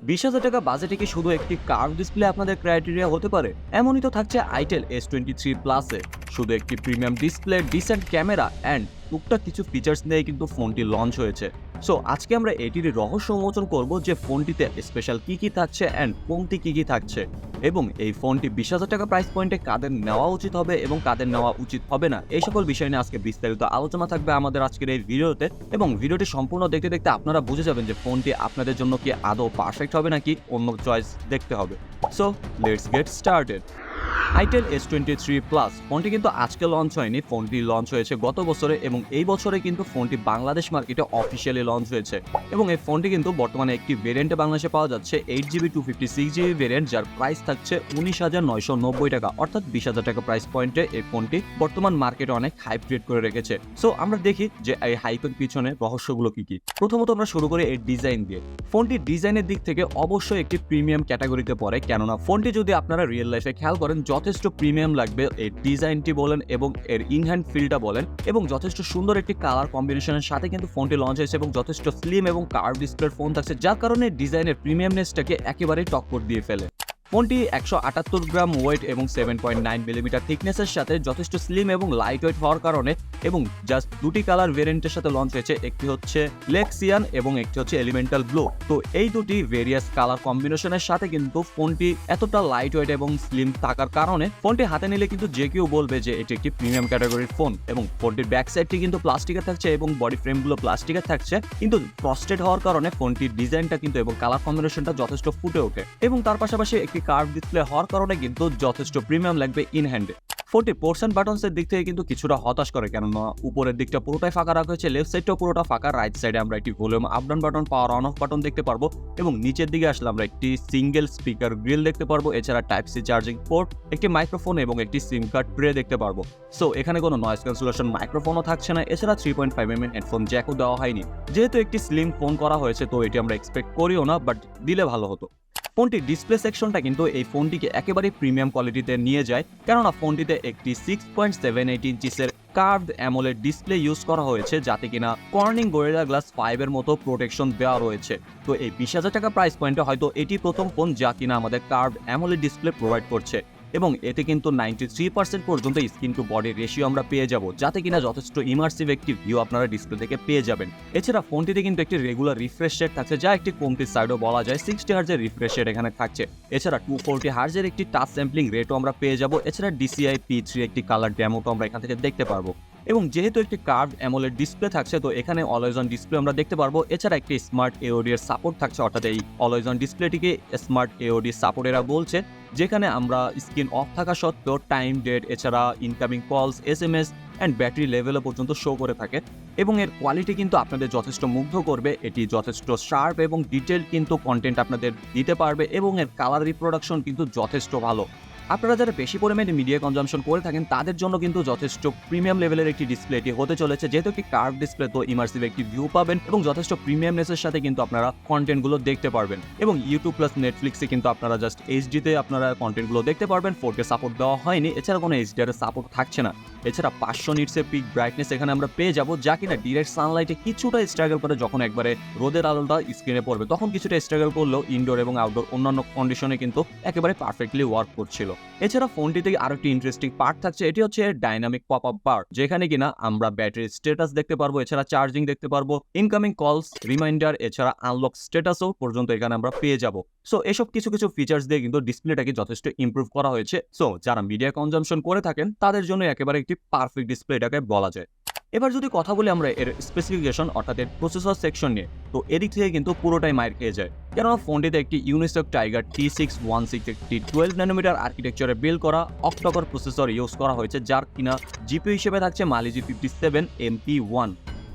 20,000 টাকা বাজেটে কি শুধু একটি কার্ভ ডিসপ্লে আপনাদের ক্রাইটেরিয়া হতে পারে? এমনই তো থাকছে আইটেল S23 প্লাসে শুধু একটি premium display, decent camera and টুকটাক কিছু ফিচার্স নিয়ে কিন্তু ফোনটি লঞ্চ হয়েছে। সো আজকে আমরা এটির রহস্য উন্মোচন করব যে ফোনটিতে স্পেশাল কি থাকছে অ্যান্ড কমতি কি থাকছে, এবং এই ফোনটি 20,000 টাকা প্রাইস পয়েন্টে কাদের নেওয়া উচিত হবে এবং কাদের নেওয়া উচিত হবে না, এই সকল বিষয় নিয়ে আজকে বিস্তারিত আলোচনা থাকবে আমাদের আজকের এই ভিডিওতে। এবং ভিডিওটি সম্পূর্ণ দেখতে দেখতে আপনারা বুঝে যাবেন যে ফোনটি আপনাদের জন্য কি আদৌ পারফেক্ট হবে নাকি অন্য চয়েস দেখতে হবে। So let's get started. Itel S23 plus ফোনটি কিন্তু আজকে লঞ্চ হয়নি, ফোনটি লঞ্চ হয়েছে গত বছরে এবং এই বছরে কিন্তু ফোনটি বাংলাদেশ মার্কেটে অফিসিয়ালি লঞ্চ হয়েছে। এবং এই ফোনটি কিন্তু বর্তমানে একটি ভেরিয়েন্টে বাংলাদেশে পাওয়া যাচ্ছে 8GB 256GB ভেরিয়েন্ট, যার প্রাইস থাকছে 19,990 টাকা, অর্থাৎ 20,000 টাকা প্রাইস পয়েন্টে এই ফোনটি বর্তমান মার্কেটে অনেক হাইপ ক্রিয়েট করে রেখেছে। সো আমরা দেখি যে এই হাইপের পিছনে রহস্যগুলো কি। প্রথমত আমরা শুরু করি এর ডিজাইন দিয়ে। ফোনটির ডিজাইনের দিক থেকে অবশ্যই একটি প্রিমিয়াম ক্যাটাগরিতে পড়ে, কেননা ফোনটি যদি আপনারা রিয়েল লাইফে খেয়াল করেন যথেষ্ট প্রিমিয়াম লাগবে। এর ডিজাইনটি বলেন এবং এর ইনহ্যান্ড ফিলটা বলেন, এবং যথেষ্ট সুন্দর একটি কালার কম্বিনেশনের সাথে কিন্তু ফোনটি লঞ্চ হয়েছে এবং যথেষ্ট স্লিম এবং কার্ভ ডিসপ্লের ফোন থাকছে, যার কারণে ডিজাইনের প্রিমিয়ামনেসটাকে একেবারেই টক্কর দিয়ে ফেলে। ফোনটি 178 গ্রাম ওয়েট এবং 7.9 মিলিমিটার থিকনেসের সাথে যথেষ্ট স্লিম এবং লাইট ওয়েট হওয়ার কারণে, এবং জাস্ট দুটি কালার ভেরিয়েন্টের সাথে লঞ্চ হয়েছে, একটি হচ্ছে লেক্সিয়ান এবং একটি হচ্ছে এলিমেন্টাল ব্লু। তো এই দুটি ভেরিয়াস কালার কম্বিনেশনের সাথে কিন্তু ফোনটি এতটা লাইট ওয়েট এবং স্লিম থাকার কারণে ফোনটি হাতে নিলে কিন্তু যে কেউ বলবে যে এটি একটি প্রিমিয়াম ক্যাটাগরির ফোন। এবং ফোনটির ব্যাক সাইডটি কিন্তু প্লাস্টিকের থাকছে এবং বডি ফ্রেমগুলো প্লাস্টিকের থাকছে, কিন্তু ফ্রস্টেড হওয়ার কারণে ফোনটির ডিজাইনটা কিন্তু এবং কালার কম্বিনেশনটা যথেষ্ট ফুটে ওঠে। এবং তার পাশাপাশি একটি কার্ভ ডিসপ্লে হওয়ার কারণে কিন্তু যথেষ্ট প্রিমিয়াম লাগবে ইন হ্যান্ডে। ফোনটি পোর্টস এন্ড বাটনসের দিক থেকে কিন্তু কিছুটা হতাশ করে, কেননা উপরের দিকটা পুরোটাই ফাঁকা রাখা হয়েছে, লেফট সাইডটাও পুরোটা ফাঁকা। রাইট সাইডে আমরা একটি volume up down button, power on of button দেখতে পারবো, এবং নিচের দিকে আসলে আমরা একটি সিঙ্গেল স্পিকার গ্রিল দেখতে পারবো। এছাড়া টাইপ সি চার্জিং পোর্ট, একটি মাইক্রোফোন এবং একটি সিম কার্ড ট্রে দেখতে পারবো। সো এখানে কোনো নয়েজ ক্যান্সেলেশন মাইক্রোফোনও থাকছে না। এছাড়া 3.5mm হেডফোন জ্যাকও দেওয়া হয়নি। যেহেতু একটি স্লিম ফোন করা হয়েছে, তো এটি আমরা এক্সপেক্ট করিও না, বাট দিলে ভালো হতো। ফোনটির ডিসপ্লে সেকশনটা কিন্তু এই ফোনটিকে একেবারেই প্রিমিয়াম কোয়ালিটিতে নিয়ে যায়, কেননা ফোনটিতে একটি 6.78 ইঞ্চিসের কার্ভড অ্যামোলেড ডিসপ্লে ইউজ করা হয়েছে, যাতে কিনা কর্নিং গরিলা গ্লাস 5 এর মতো প্রোটেকশন দেওয়া রয়েছে। তো এই 20,000 টাকা প্রাইস পয়েন্টে হয়তো এটি প্রথম ফোন যা কিনা আমাদের কার্ভড অ্যামোলেড ডিসপ্লে প্রোভাইড করছে, এবং এতে কিন্তু 93% পর্যন্ত স্ক্রিন টু বডি রেশিও আমরা পেয়ে যাব, যাতে কিনা যথেষ্ট ইমার্সিভ একটি ভিউ আপনারা ডিসপ্লে থেকে পেয়ে যাবেন। এছাড়া ফোনটিতে কিন্তু একটি রেগুলার রিফ্রেশ রেট থাকছে, যা একটি কমতির সাইডও বলা যায়। 60 হার্জের রিফ্রেশ রেট এখানে থাকছে। এছাড়া 240 হার্জের একটি টাচ স্যাম্পলিং রেটও আমরা পেয়ে যাব। এছাড়া DCI P3 একটি কালার ডেমোটো আমরা এখান থেকে দেখতে পারবো। এবং যেহেতু একটি কার্ভড অ্যামোলেড ডিসপ্লে থাকছে, তো এখানে অলওয়েজ অন ডিসপ্লে আমরা দেখতে পারবো। এছাড়া একটি স্মার্ট AOD এর সাপোর্ট থাকছে, অর্থাৎ এই অলওয়েজ অন ডিসপ্লেটিকে স্মার্ট AOD সাপোর্ট এরা বলছে, যেখানে আমরা স্ক্রিন অফ থাকা সত্ত্বেও টাইম, ডেট, এছাড়া incoming calls, SMS and battery লেভেলও পর্যন্ত শো করে থাকে। এবং এর কোয়ালিটি কিন্তু আপনাদের যথেষ্ট মুগ্ধ করবে। এটি যথেষ্ট শার্প এবং ডিটেইলড কিন্তু কন্টেন্ট আপনাদের দিতে পারবে, এবং এর কালার রিপ্রোডাকশন কিন্তু যথেষ্ট ভালো। আপনারা যারা বেশি পরিমাণে মিডিয়া কনজাম্পশন করে থাকেন তাদের জন্য কিন্তু যথেষ্ট প্রিমিয়াম লেভেলের একটি ডিসপ্লে এটি হতে চলেছে। যেহেতু একটি কার্ভ ডিসপ্লে, তো ইমার্সিভ একটি ভিউ পাবেন এবং যথেষ্ট প্রিমিয়ামনেসের সাথে কিন্তু আপনারা কন্টেন্টগুলো দেখতে পারবেন। এবং ইউটিউব প্লাস নেটফ্লিক্সে কিন্তু আপনারা জাস্ট এইচডিতে আপনারা কন্টেন্টগুলো দেখতে পারবেন। 4K সাপোর্ট দেওয়া হয়নি, এছাড়া কোনো HDR সাপোর্ট থাকছে না। এছাড়া 500 নিটসের পিক ব্রাইটনেস এখানে আমরা পেয়ে যাব, যা কিনা ডিরেক্ট সানলাইটে কিছুটা স্ট্রাগল করে, যখন একবারে রোদের আলোটা স্ক্রিনে পড়বে তখন কিছুটা স্ট্রাগল করলেও ইনডোর এবং আউটডোর অন্যান্য কন্ডিশনে কিন্তু একেবারে পারফেক্টলি ওয়ার্ক করছিল। এছাড়া ফোনটিতে আরো একটি ইন্টারেস্টিং পার্ট থাকছে, এটি হচ্ছে ডাইনামিক পপ আপ বার, যেখানে কিনা আমরা ব্যাটারি স্ট্যাটাস দেখতে পারবো, এছাড়া চার্জিং দেখতে পারবো, ইনকামিং কলস, রিমাইন্ডার, এছাড়া আনলক স্ট্যাটাসও পর্যন্ত এখানে আমরা পেয়ে যাব। সো এসব কিছু ফিচার্স দিয়ে কিন্তু ডিসপ্লেটাকে যথেষ্ট ইমপ্রুভ করা হয়েছে। সো যারা মিডিয়া কনজাম্পশন করে থাকেন তাদের জন্য একেবারে একটি পারফেক্ট ডিসপ্লে এটাকে বলা যায়। এবার যদি কথা বলি আমরা এর স্পেসিফিকেশন, অর্থাৎ এর প্রসেসর সেকশন নিয়ে, তো এদিক থেকে কিন্তু পুরোটাই মাইর খেয়ে যায়, কেননা ফোনটিতে একটি ইউনিসক টাইগার T616 একটি 12 ন্যানোমিটার আর্কিটেকচারে বিল্ড করা অক্টাকোর প্রসেসর ইউজ করা হয়েছে, যার কিনা জিপিইউ হিসেবে থাকছে Mali G57 MP1।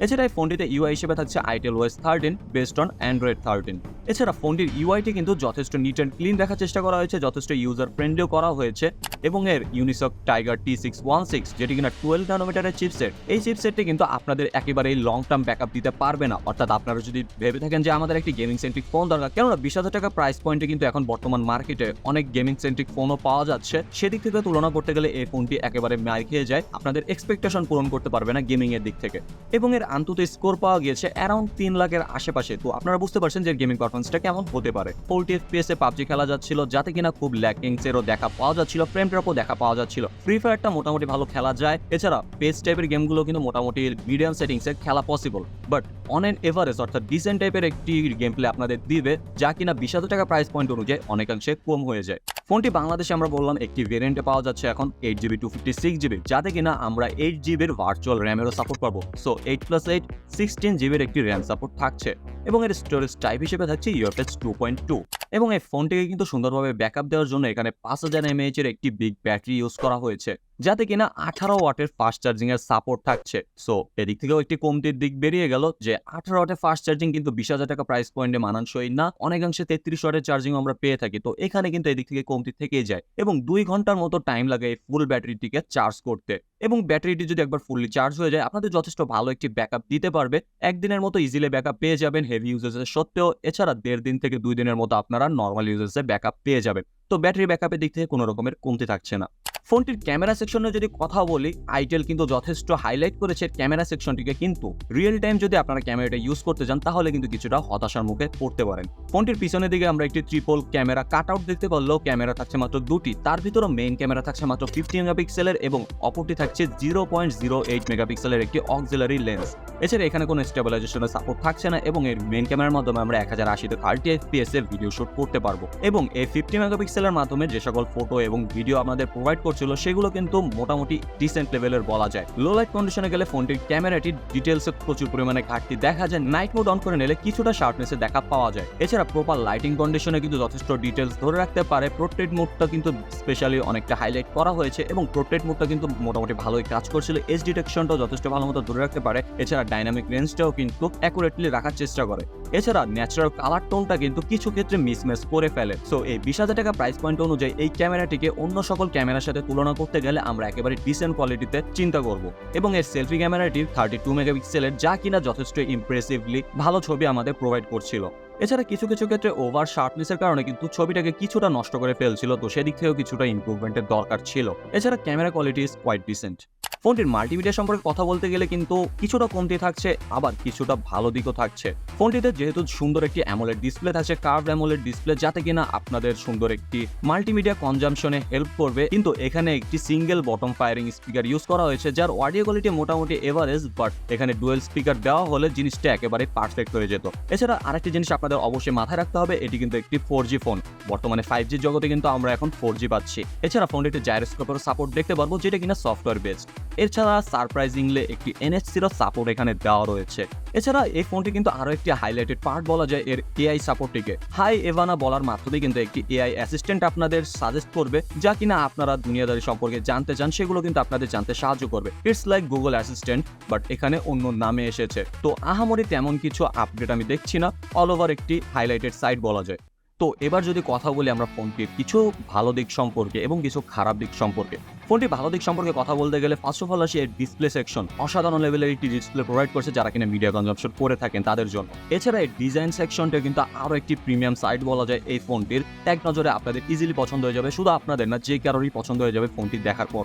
এছাড়া এই ফোনটিতে ইউআই হিসেবে থাকছে Itel OS13 based on Android 13। এছাড়া ফোনটির ইউআইটি কিন্তু যথেষ্ট নিট অ্যান্ড ক্লিন রাখার চেষ্টা করা হয়েছে, যথেষ্ট ইউজার ফ্রেন্ডলিও করা হয়েছে। এবং এর ইউনিসক টাইগার T616 যেটি কিনা 12 ন্যানোমিটারের চিপসেট, এই চিপসেটটি কিন্তু আপনাদের একেবারেই লং টার্ম ব্যাকআপ দিতে পারবে না। অর্থাৎ আপনারা যদি ভেবে থাকেন যে আমাদের একটি গেমিং সেন্ট্রিক ফোন দরকার, কেননা 20,000 টাকা প্রাইস পয়েন্টে কিন্তু এখন বর্তমান মার্কেটে অনেক গেমিং সেন্ট্রিক ফোনও পাওয়া যাচ্ছে, সেদিক থেকে তুলনা করতে গেলে এই ফোনটি একেবারে মার খেয়ে যায়, আপনাদের এক্সপেকটেশন পূরণ করতে পারবে না গেমিং এর দিক থেকে। এবং এর আন্তত স্কোর পাওয়া গিয়েছে অ্যারাউন্ড 3 লাখের আশেপাশে। তো আপনারা বুঝতে পারছেন যে গেমিং পারফরমেন্সটা কেমন হতে পারে। 40 FPS এ পাবজি খেলা যাচ্ছিল, যাতে কিনা খুব ল্যাকিংসেরও দেখা পাওয়া যাচ্ছিল, ফ্রেম ড্রপও দেখা পাওয়া যাচ্ছিল। ফ্রি ফায়ারটা মোটামুটি ভালো খেলা যায়। এছাড়া পেস টাইপের গেমগুলো কিন্তু মোটামুটি মিডিয়াম সেটিংসে খেলা possible. But on an average অর্থাৎ ডিসেন্ট টাইপের একটি গেম প্লে আপনাদের দিবে, যা কিনা 20,000 টাকা প্রাইস পয়েন্ট অনুযায়ী অনেকাংশে কম হয়ে যায়। ফোনটি বাংলাদেশে আমরা বললাম একটি ভেরিয়েন্টে পাওয়া যাচ্ছে এখন 8GB 256GB, যাতে কিনা আমরা 8GBর ভার্চুয়াল র্যামেরও সাপোর্ট পাবো। সো 8+8 16GBর একটি র্যাম সাপোর্ট থাকছে এবং এর স্টোরেজ টাইপ হিসেবে থাকছে UFS 2.2। এবং এই ফোনটিকে কিন্তু সুন্দরভাবে ব্যাকআপ দেওয়ার জন্য এখানে 5000 mAh এর একটি বিগ ব্যাটারি ইউজ করা হয়েছে, যাতে কিনা 18 ওয়াটের ফাস্ট চার্জিং এর সাপোর্ট থাকছে। সো এদিক থেকেও একটি কমতির দিক বেরিয়ে গেল যে 18 ওয়াটের ফাস্ট চার্জিং কিন্তু 20,000 টাকা প্রাইস পয়েন্টে মানানসই না। অনেকাংশে 33 ওয়াটের চার্জিং আমরা পেয়ে থাকি। তো এখানে কিন্তু এদিক থেকে কমতি থেকেই যায় এবং 2 ঘন্টার মতো টাইম লাগে এই ফুল ব্যাটারিটিকে চার্জ করতে। এবং ব্যাটারিটি যদি একবার ফুললি চার্জ হয়ে যায় আপনাদের যথেষ্ট ভালো একটি ব্যাকআপ দিতে পারবে। একদিনের মতো ইজিলি ব্যাকআপ পেয়ে যাবেন হেভি ইউজেসের সত্ত্বেও। এছাড়া 1.5 দিন থেকে 2 দিনের মতো আপনারা নর্মাল ইউজেসে ব্যাকআপ পেয়ে যাবেন। তো ব্যাটারি ব্যাকআপের দিক থেকে কোনো রকমের কমতি থাকছে না। ফোনটির ক্যামেরা সেকশনে যদি কথা বলি, আইটেল কিন্তু যথেষ্ট হাইলাইট করেছে ক্যামেরা সেকশনটিকে, কিন্তু রিয়েল টাইম যদি আপনারা ক্যামেরাটা ইউজ করতে যান তাহলে কিন্তু কিছুটা হতাশার মুখে পড়তে পারেন। ফোনটির পিছনের দিকে আমরা একটি ট্রিপল ক্যামেরা কাট আউট দেখতে পারলেও ক্যামেরা থাকছে মাত্র 2টি। তার ভিতরে মেইন ক্যামেরা থাকছে মাত্র 50 মেগাপিক্সেলের এবং অপরটি থাকছে 0.08 মেগাপিক্সেলের একটি অক্সিলারি লেন্স। এছাড়া এখানে কোনো স্টেবিলাইজেশনের সাপোর্ট থাকছে না এবং এর মেইন ক্যামেরার মাধ্যমে আমরা 1080 30 FPS এর ভিডিও শুট করতে পারবো। এবং এই 50 মেগাপিক্সেলের মাধ্যমে যে সকল ফটো এবং ভিডিও আমাদের প্রোভাইড করছিল সেগুলো কিন্তু মোটামুটি ডিসেন্ট লেভেলের বলা যায়। লো লাইট কন্ডিশনে গেলে ফোনটির ক্যামেরাটি ডিটেলসে প্রচুর পরিমাণে ঘাটতি দেখা যায়। নাইট মোড অন করে নিলে কিছুটা শার্পনেসে দেখা পাওয়া যায়। এছাড়া প্রপার লাইটিং কন্ডিশনে কিন্তু যথেষ্ট ডিটেলস ধরে রাখতে পারে। পোর্ট্রেট মোডটা কিন্তু স্পেশালি অনেকটা হাইলাইট করা হয়েছে এবং পোর্ট্রেট মোডটা কিন্তু মোটামুটি ভালোই কাজ করছিল। এজ ডিটেকশনটাও যথেষ্ট ভালো মতো ধরে রাখতে পারে। এছাড়া ডাইনামিক রেঞ্জটাও কিন্তু অ্যাকুরেটলি রাখার চেষ্টা করে। এছাড়া ন্যাচারাল কালার টোনটা কিন্তু কিছু ক্ষেত্রে মিসম্যাচ করে ফেলে। সো এই 20,000 টাকা প্রাইস পয়েন্ট অনুযায়ী এই ক্যামেরাটিকে অন্য সকল ক্যামেরার সাথে তুলনা করতে গেলে আমরা একেবারে ডিসেন্ট কোয়ালিটিতে চিন্তা করব। এবং এর সেলফি ক্যামেরাটির 32 মেগাপিক্সেলের, যা কিনা যথেষ্ট ইমপ্রেসিভলি ভালো ছবি আমাদের প্রোভাইড করছিল। এছাড়া কিছু কিছু ক্ষেত্রে ওভার শার্পনেসের কারণে কিন্তু ছবিটাকে কিছুটা নষ্ট করে ফেলছিল। তো সেদিক থেকেও কিছুটা ইমপ্রুভমেন্টের দরকার ছিল। এছাড়া camera quality is quite decent. ফোনটির মাল্টিমিডিয়া সম্পর্কে কথা বলতে গেলে কিন্তু কিছুটা কমতি থাকছে, আবার কিছুটা ভালো দিকও থাকছে। ফোনটিতে যেহেতু সুন্দর একটি অ্যামোলেড ডিসপ্লে থাকছে, কার্ভড অ্যামোলেড ডিসপ্লে, যাতে কিনা আপনাদের সুন্দর একটি মাল্টিমিডিয়া কনজাম্পশনে হেল্প করবে। কিন্তু এখানে একটি single bottom firing speaker use করা হয়েছে, যার অডিও কোয়ালিটি মোটামুটি এভারেজ, বাট এখানে ডুয়েল স্পিকার দেওয়া হলে জিনিসটা একেবারে পারফেক্ট হয়ে যেত। এছাড়া আরেকটি জিনিস আপনাদের অবশ্যই মাথায় রাখতে হবে, এটি কিন্তু একটি 4G ফোন। বর্তমানে 5G জগতে কিন্তু আমরা এখন 4G পাচ্ছি। এছাড়া ফোনটিতে জাইরোস্কোপের সাপোর্ট দেখতে পারবো, যেটা কিনা সফটওয়্যার বেসড। এছাড়া সারপ্রাইজিংলি একটি NFC-র সাপোর্ট এখানে দেওয়া রয়েছে। এছাড়া এই ফোনটি কিন্তু আরো একটি হাইলাইটেড পার্ট বলা যায় এর AI সাপোর্টটিকে। হাই এভানা বলার মাধ্যমে কিন্তু একটি AI অ্যাসিস্ট্যান্ট আপনাদের সাজেস্ট করবে, যা কিনা আপনারা দুনিয়াদারি সম্পর্কে জানতে চান সেগুলো কিন্তু আপনাদের জানতে সাহায্য করবে। It's like Google assistant, but এখানে অন্য নামে এসেছে। তো আহামরি তেমন কিছু আপডেট আমি দেখছি না, অল ওভার একটি হাইলাইটেড সাইট বলা যায়। তো এবার যদি কথা বলি আমরা ফোনটির কিছু ভালো দিক সম্পর্কে এবং কিছু খারাপ দিক সম্পর্কে। ফোনটি ভালো দিক সম্পর্কে কথা বলতে গেলে ফার্স্ট অফ অল আসি এর ডিসপ্লে সেকশন। অসাধারণ লেভেলের একটি ডিসপ্লে প্রোভাইড করছে যারা কিনা মিডিয়া কনজাম্পশন করে থাকেন তাদের জন্য। এছাড়া এই ডিজাইন সেকশনটা কিন্তু আরো একটি প্রিমিয়াম সাইড বলা যায় এই ফোনটির। এক নজরে আপনাদের ইজিলি পছন্দ হয়ে যাবে, শুধু আপনাদের না, যে কারোরই পছন্দ হয়ে যাবে ফোনটি দেখার পর।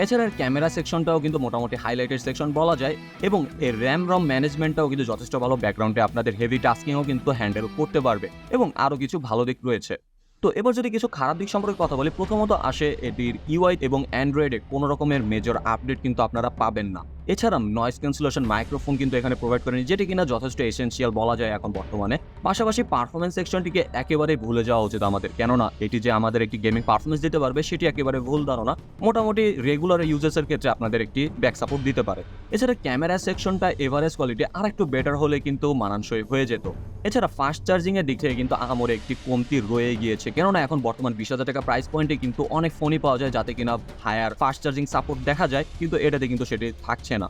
এছাড়া এর ক্যামেরা সেকশনটাও কিন্তু মোটামুটি হাইলাইটেড সেকশন বলা যায় এবং এর র্যাম রম ম্যানেজমেন্টটাও কিন্তু যথেষ্ট ভালো। ব্যাকগ্রাউন্ডে আপনাদের হেভি টাস্কিংও কিন্তু হ্যান্ডেল করতে পারবে এবং আরো কিছু ভালো দিক রয়েছে। তো এবার যদি কিছু খারাপ দিক সম্পর্কে কথা বলি, প্রথমত আসে এটির ইউআই এবং অ্যান্ড্রয়েডে কোনো রকমের মেজর আপডেট কিন্তু আপনারা পাবেন না। এছাড়া নয়েজ ক্যান্সেলেশন মাইক্রোফোন কিন্তু এখানে প্রোভাইড করেনি, যেটি কিনা যথেষ্ট এসেনশিয়াল বলা যায় এখন বর্তমানে। পাশাপাশি পারফরমেন্স সেকশনটিকে একেবারে ভুলে যাওয়া উচিত আমাদের, কেননা এটি যে আমাদের একটি গেমিং পারফরমেন্স দিতে পারবে সেটি একেবারে ভুল ধারণা। মোটামুটি রেগুলার ইউজার্সের ক্ষেত্রে আপনাদের একটি ব্যাক সাপোর্ট দিতে পারে। এছাড়া ক্যামেরা সেকশনটা এভারেজ কোয়ালিটি আর একটু বেটার হলে কিন্তু মানানসই হয়ে যেত। এছাড়া ফাস্ট চার্জিং এর দিক থেকে কিন্তু আহামরি একটি কমতি রয়ে গিয়েছে, কেননা এখন বর্তমান 20,000 টাকা প্রাইস পয়েন্টে কিন্তু অনেক ফোনই পাওয়া যায় যাতে কিনা হায়ার ফাস্ট চার্জিং সাপোর্ট দেখা যায়, কিন্তু এটাতে কিন্তু সেটি থাকছে না।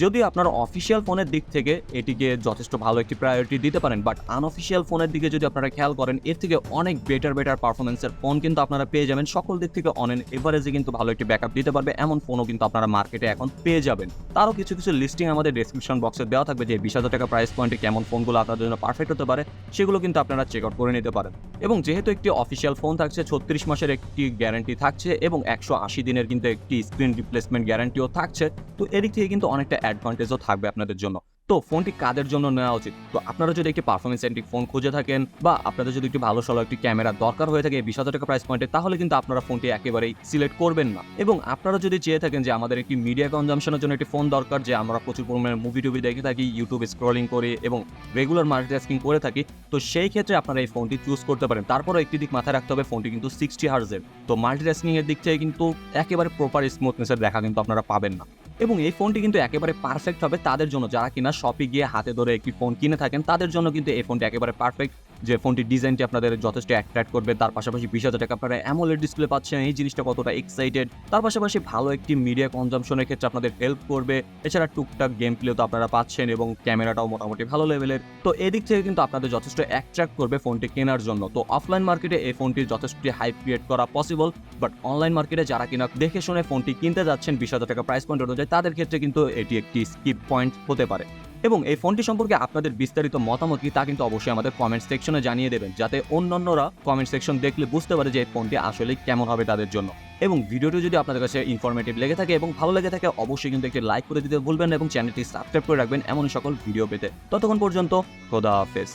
যদি আপনারা অফিসিয়াল ফোনের দিক থেকে এটিকে যথেষ্ট ভালো একটি প্রায়োরিটি দিতে পারেন, বাট আনঅফিসিয়াল ফোনের দিকে যদি আপনারা খেয়াল করেন এর থেকে অনেক বেটার পারফরমেন্সের ফোন কিন্তু আপনারা পেয়ে যাবেন। সকল দিক থেকে অন এভারেজে কিন্তু ভালো একটি ব্যাকআপ দিতে পারবে এমন ফোনও কিন্তু আপনারা মার্কেটে এখন পেয়ে যাবেন। তারও কিছু লিস্টিং আমাদের ডেসক্রিপশন বক্সে দেওয়া থাকবে যে 20,000 টাকা প্রাইস পয়েন্টে কেমন ফোনগুলো আপনাদের জন্য পারফেক্ট হতে পারে, সেগুলো কিন্তু আপনারা চেক আউট করে নিতে পারেন। এবং যেহেতু একটি অফিসিয়াল ফোন থাকছে, 36 মাসের একটি গ্যারান্টি থাকছে এবং 180 দিনের কিন্তু একটি স্ক্রিন রিপ্লেসমেন্ট গ্যারান্টিও থাকছে, তো এদিক থেকে কিন্তু অনেকটা অ্যাডভান্টেজও থাকবে আপনাদের জন্য। তো ফোনটি কাদের জন্য নেওয়া উচিত? তো আপনারা যদি একটি পারফরমেন্স সেন্ট্রিক ফোন খুঁজে থাকেন বা আপনাদের যদি একটি ভালো সলো একটি ক্যামেরা দরকার হয়ে থাকে 20,000 টাকা প্রাইস পয়েন্টে, তাহলে কিন্তু আপনারা ফোনটি একেবারেই সিলেক্ট করবেন না। এবং আপনারা যদি চেয়ে থাকেন যে আমাদের একটি মিডিয়া কনজাম্পশনের জন্য একটি ফোন দরকার, যে আমরা প্রচুর পরিমাণে মুভি-টুভি দেখে থাকি, ইউটিউব স্ক্রলিং করি এবং রেগুলার মাল্টিটাস্কিং করে থাকি, তো সেই ক্ষেত্রে আপনারা এই ফোনটি চুজ করতে পারেন। তারপরে একটি দিক মাথায় রাখতে হবে, ফোনটি কিন্তু 60 হার্টজের। তো মাল্টিটাস্কিং এর দিক থেকে কিন্তু একেবারে প্রপার স্মুথনেসের দেখা কিন্তু আপনারা পাবেন না। এবং এই ফোনটি কিন্তু একেবারে পারফেক্ট হবে তাদের জন্য যারা কিনা শপে গিয়ে হাতে ধরে একটি ফোন কিনে থাকেন, তাদের জন্য কিন্তু এই ফোনটি একেবারে পারফেক্ট। যে ফোনটির ডিজাইনটি আপনাদের যথেষ্ট অ্যাট্রাক্ট করবে, তার পাশাপাশি 20,000 টাকা আপনারা অ্যামোলেড ডিসপ্লে পাচ্ছেন, এই জিনিসটা কতটা এক্সাইটেড, তার পাশাপাশি ভালো একটি মিডিয়া কনজাম্পশনের ক্ষেত্রে আপনাদের হেল্প করবে। এছাড়া টুকটাক গেম প্লেও তো আপনারা পাচ্ছেন এবং ক্যামেরাটাও মোটামুটি ভালো লেভেলের। তো এদিক থেকে কিন্তু আপনাদের যথেষ্ট অ্যাট্রাক্ট করবে ফোনটি কেনার জন্য। তো অফলাইন মার্কেটে এই ফোনটির যথেষ্ট হাইপ ক্রিয়েট করা পসিবল, বাট অনলাইন মার্কেটে যারা কিনা দেখে শুনে ফোনটি কিনতে যাচ্ছেন 20,000 টাকা প্রাইস পয়েন্ট অনুযায়ী, তাদের ক্ষেত্রে কিন্তু এটি একটি স্কিপ পয়েন্ট হতে পারে। এবং এই ফোনটি সম্পর্কে আপনাদের বিস্তারিত মতামত কি তা কিন্তু অবশ্যই আমাদের কমেন্ট সেকশনে জানিয়ে দেবেন, যাতে অন্যান্যরা কমেন্ট সেকশন দেখলে বুঝতে পারে যে এই ফোনটি আসলে কেমন হবে তাদের জন্য। এবং ভিডিওটি যদি আপনাদের কাছে ইনফরমেটিভ লেগে থাকে এবং ভালো লেগে থাকে, অবশ্যই কিন্তু একটি লাইক করে দিতে ভুলবেন না এবং চ্যানেলটি সাবস্ক্রাইব করে রাখবেন এমন সকল ভিডিও পেতে। ততক্ষণ পর্যন্ত খোদা হাফেজ।